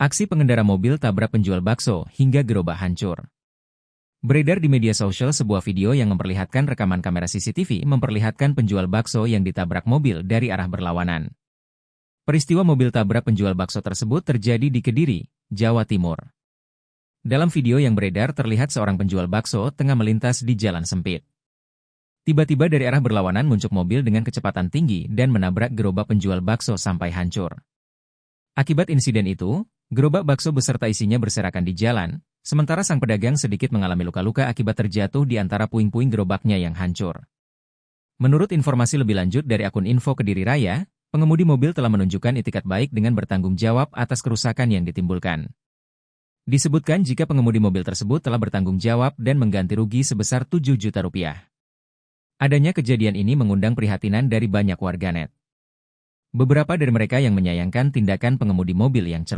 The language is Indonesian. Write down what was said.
Aksi pengendara mobil tabrak penjual bakso hingga gerobak hancur. Beredar di media sosial sebuah video yang memperlihatkan rekaman kamera CCTV memperlihatkan penjual bakso yang ditabrak mobil dari arah berlawanan. Peristiwa mobil tabrak penjual bakso tersebut terjadi di Kediri, Jawa Timur. Dalam video yang beredar terlihat seorang penjual bakso tengah melintas di jalan sempit. Tiba-tiba dari arah berlawanan muncul mobil dengan kecepatan tinggi dan menabrak gerobak penjual bakso sampai hancur. Akibat insiden itu, gerobak bakso beserta isinya berserakan di jalan, sementara sang pedagang sedikit mengalami luka-luka akibat terjatuh di antara puing-puing gerobaknya yang hancur. Menurut informasi lebih lanjut dari akun Info Kediri Raya, pengemudi mobil telah menunjukkan itikat baik dengan bertanggung jawab atas kerusakan yang ditimbulkan. Disebutkan jika pengemudi mobil tersebut telah bertanggung jawab dan mengganti rugi sebesar 7 juta rupiah. Adanya kejadian ini mengundang prihatinan dari banyak warganet. Beberapa dari mereka yang menyayangkan tindakan pengemudi mobil yang